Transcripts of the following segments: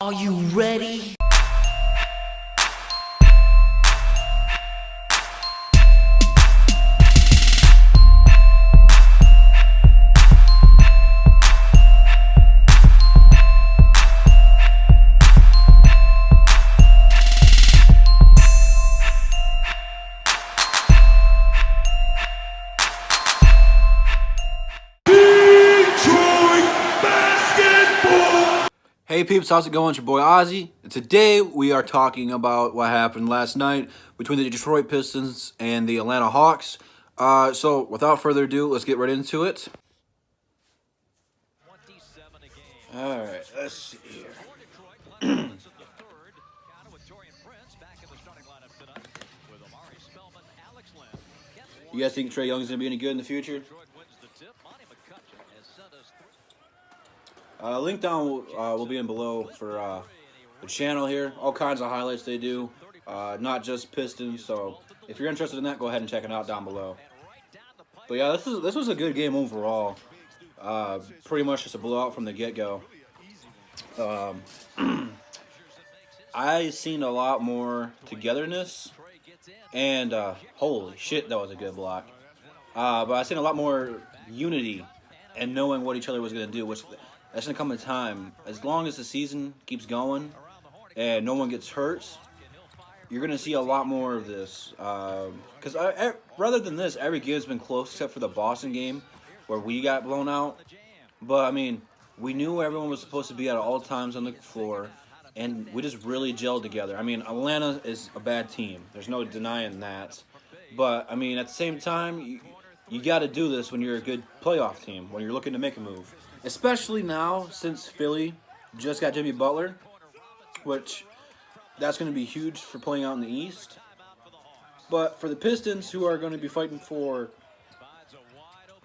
Are you ready? Hey peeps, how's it going? It's your boy Ozzy. And today we are talking about what happened last night between the Detroit Pistons and the Atlanta Hawks. So without further ado, let's get right into it. Alright, let's see here. You guys think Trae Young's going to be any good in the future? Link down will be in below for the channel here. All kinds of highlights they do, not just Pistons. So if you're interested in that, go ahead and check it out down below. But yeah, this was a good game overall. Pretty much just a blowout from the get-go. I seen a lot more togetherness, and holy shit, that was a good block. But I seen a lot more unity and knowing what each other was going to do, which that's going to come in time. As long as the season keeps going and no one gets hurt, you're going to see a lot more of this. Because rather than this, every game's been close except for the Boston game where we got blown out. But, I mean, we knew everyone was supposed to be at all times on the floor, and we just really gelled together. I mean, Atlanta is a bad team. There's no denying that. But, I mean, at the same time, you got to do this when you're a good playoff team, when you're looking to make a move. Especially now, since Philly just got Jimmy Butler, which that's going to be huge for playing out in the East. But for the Pistons, who are going to be fighting for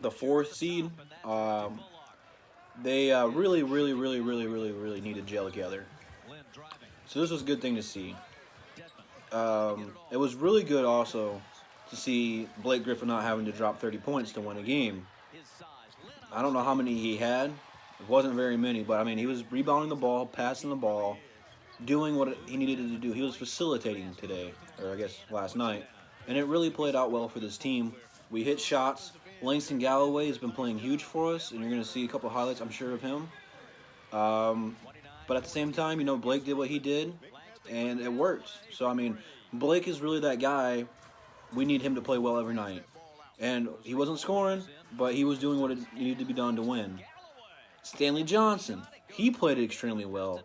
the 4th seed, they really need to gel together. So this was a good thing to see. It was really good also to see Blake Griffin not having to drop 30 points to win a game. I don't know how many he had. It wasn't very many, but I mean, he was rebounding the ball, passing the ball, doing what he needed to do. He was facilitating today, or I guess last night, and it really played out well for this team. We hit shots. Langston Galloway has been playing huge for us, and you're going to see a couple highlights, I'm sure, of him. But at the same time, you know, Blake did what he did, and it worked. So, I mean, Blake is really that guy. We need him to play well every night. And he wasn't scoring, but he was doing what it needed to be done to win. Stanley Johnson, he played it extremely well.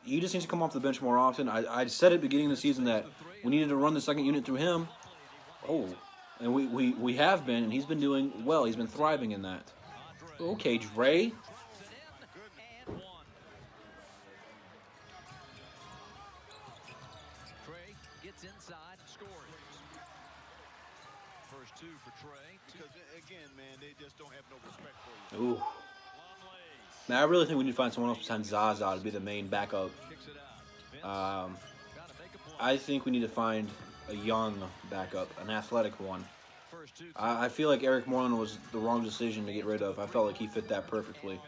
He just needs to come off the bench more often. I said at the beginning of the season that we needed to run the second unit through him. Oh, and we have been, and he's been doing well. He's been thriving in that. Okay, Dre. Gets inside, scores. First two for Trae. Because again, man, they just don't have no respect for you. Ooh. Now I really think we need to find someone else besides Zaza to be the main backup. I think we need to find a young backup, an athletic one. I feel like Eric Moreland was the wrong decision to get rid of. I felt like he fit that perfectly.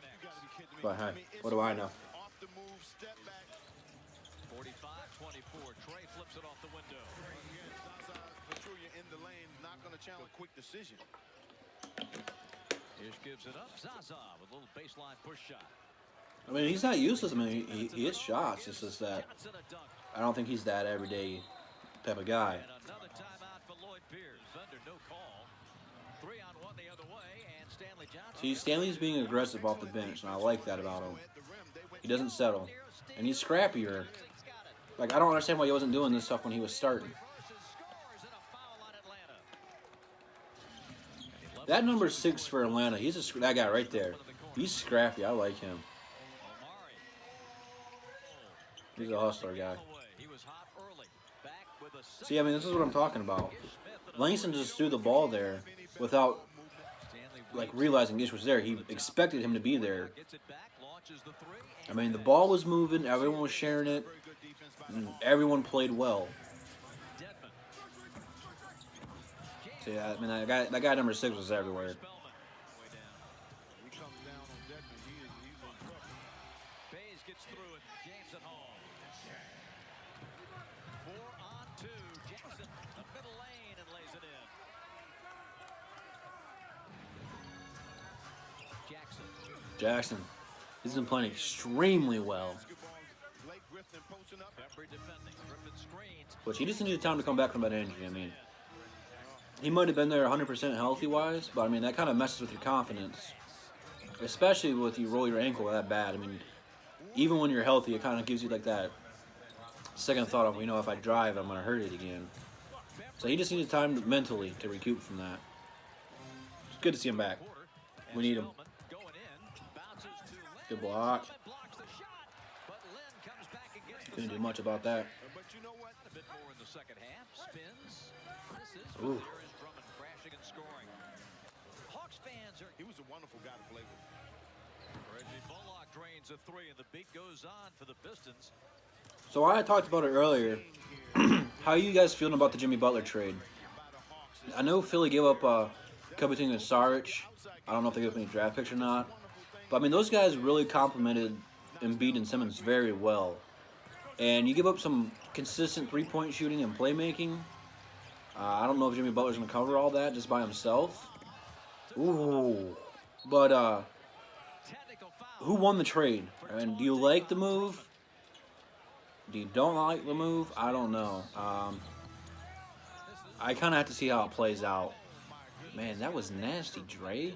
But hey, what do I know? 45-24. Trae flips it off the window. Patrullia in the lane, not going to challenge a quick decision. Ish gives it up. Zaza with a little baseline push shot. I mean, he's not useless. I mean, he hits shots. It's just that I don't think he's that everyday type of guy. Another timeout for Lloyd Pierce under no call. 3-on-1 the other way, and Stanley Johnson. See, Stanley's being aggressive off the bench, and I like that about him. He doesn't settle, and he's scrappier. Like, I don't understand why he wasn't doing this stuff when he was starting. That number 6 for Atlanta, that guy right there. He's scrappy. I like him. He's a hustler guy. See, I mean, this is what I'm talking about. Langston just threw the ball there without, like, realizing Ish was there. He expected him to be there. I mean, the ball was moving. Everyone was sharing it. And everyone played well. So, yeah, I mean, that guy number 6 was everywhere. Gets through James at home. 4-on-2. Jackson, the middle lane, and lays it in. Jackson. He's been playing extremely well. Which he just needed time to come back from that injury. I mean, he might have been there 100% healthy-wise, but I mean, that kind of messes with your confidence. Especially with you roll your ankle that bad. I mean, even when you're healthy, it kind of gives you like that second thought of, if I drive, I'm going to hurt it again. So he just needed time mentally to recoup from that. It's good to see him back. We need him. Good block. Couldn't do much about that. But you know what? A bit more in the second half. Spins. Ooh. There is Drummond crashing and scoring. Hawks fans are. He was a wonderful guy to play with. Reggie Bullock drains a three, and the beat goes on for the Pistons. So I talked about it earlier. How are you guys feeling about the Jimmy Butler trade? I know Philly gave up Covington and Saric. I don't know if they gave up any draft picks or not. But, I mean, those guys really complemented Embiid and Simmons very well. And you give up some consistent three-point shooting and playmaking. I don't know if Jimmy Butler's going to cover all that just by himself. Ooh. But who won the trade? And do you like the move? Do you don't like the move? I don't know. I kind of have to see how it plays out. Man, that was nasty, Dre.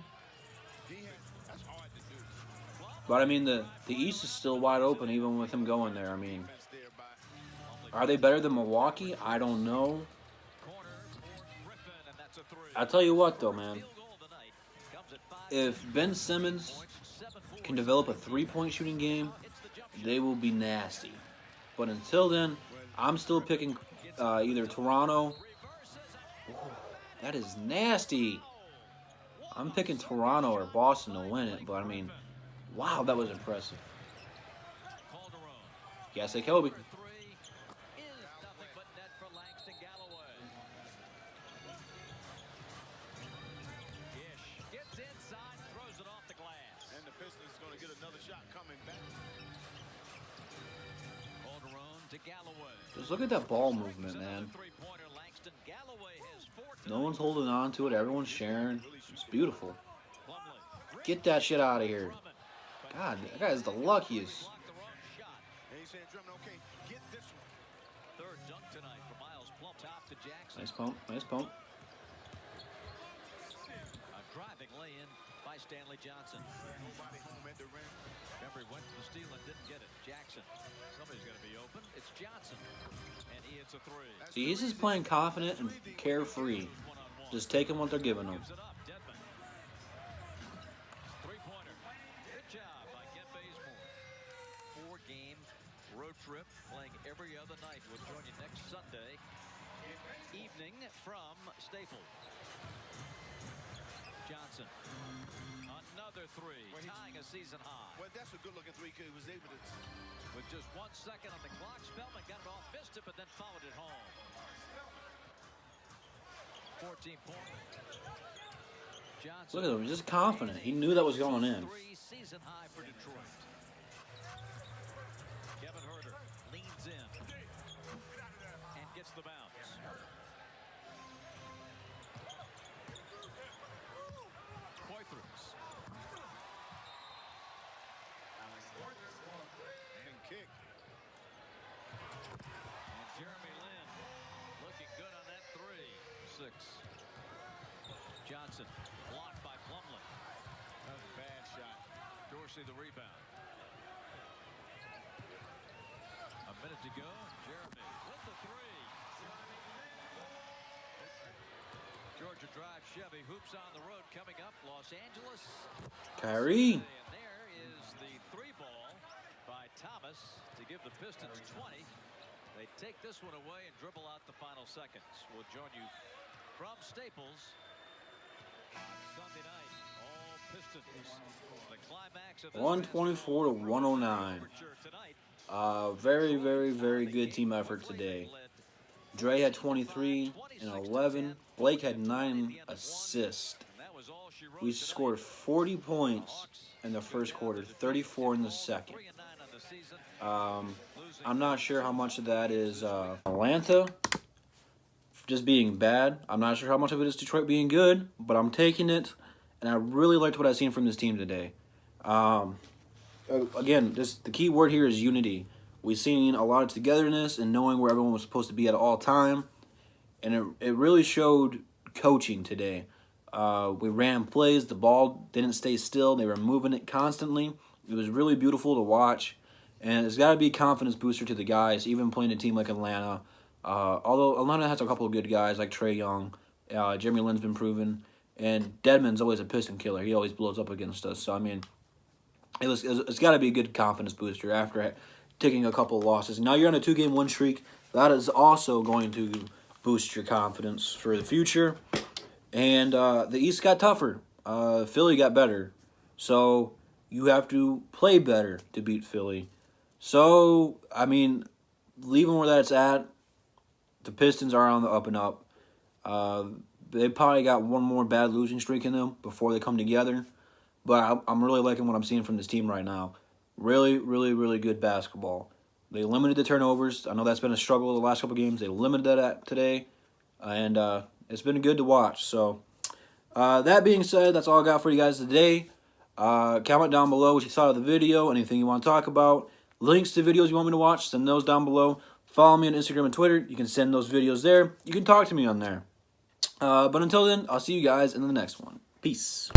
But, I mean, the East is still wide open even with him going there. I mean, are they better than Milwaukee? I don't know. I'll tell you what, though, man. If Ben Simmons can develop a three-point shooting game, they will be nasty. But until then, I'm still picking either Toronto. Ooh, that is nasty. I'm picking Toronto or Boston to win it, but I mean, wow, that was impressive. Yeah, say Kobe. Just look at that ball movement, man. No one's holding on to it. Everyone's sharing. It's beautiful. Get that shit out of here. God, that guy is the luckiest. Nice pump. Nice pump. A driving lay-in by Stanley Johnson. Remember, he went for the steal and didn't get it. Jackson. Somebody's going to be open. It's Johnson. And he hits a three. See, he's just playing confident and carefree. Just taking what they're giving him. Three-pointer. Good job by Kent Bazemore. 4-game road trip, playing every other night. We'll join you next Sunday evening from Staples. Johnson. Another three, tying a season high. Well, that's a good-looking three because he was able to. With just 1 second on the clock, Spellman got it off, missed it, but then followed it home. 14 points. Johnson. Look at him, just confident. He knew that was going in. Season high for Detroit. Kevin Huerter leans in and gets the bounce. And kick. And Jeremy Lin looking good on that three. 6. Johnson blocked by Plumlee. That was a bad shot. Dorsey the rebound. A minute to go. Jeremy with the three. Georgia Drive Chevy hoops on the road coming up. Los Angeles. Kyrie. And there is the three ball by Thomas to give the Pistons 20. They take this one away and dribble out the final seconds. We'll join you from Staples Sunday night. All Pistons. The climax of 124 to 109. Very, very, very good team effort today. Dre had 23 and 11. Blake had 9 assists. We scored 40 points in the first quarter, 34 in the second. I'm not sure how much of that is Atlanta just being bad. I'm not sure how much of it is Detroit being good, but I'm taking it, and I really liked what I've seen from this team today. Again, just the key word here is unity. We've seen a lot of togetherness and knowing where everyone was supposed to be at all time, and it really showed coaching today. We ran plays. The ball didn't stay still. They were moving it constantly. It was really beautiful to watch, and it's got to be a confidence booster to the guys, even playing a team like Atlanta. Although Atlanta has a couple of good guys like Trae Young, Jeremy Lin's been proven, and Dedmon's always a piston killer. He always blows up against us. So I mean, it's got to be a good confidence booster after taking a couple of losses. Now you're on a 2-game win streak. That is also going to boost your confidence for the future. And the East got tougher. Philly got better. So you have to play better to beat Philly. So, I mean, leaving where that's at, the Pistons are on the up and up. They probably got one more bad losing streak in them before they come together. But I'm really liking what I'm seeing from this team right now. Really, really, really good basketball. They limited the turnovers. I know that's been a struggle the last couple games. They limited that today. And it's been good to watch. So, that being said, that's all I got for you guys today. Comment down below what you thought of the video, anything you want to talk about. Links to videos you want me to watch, send those down below. Follow me on Instagram and Twitter. You can send those videos there. You can talk to me on there. But until then, I'll see you guys in the next one. Peace.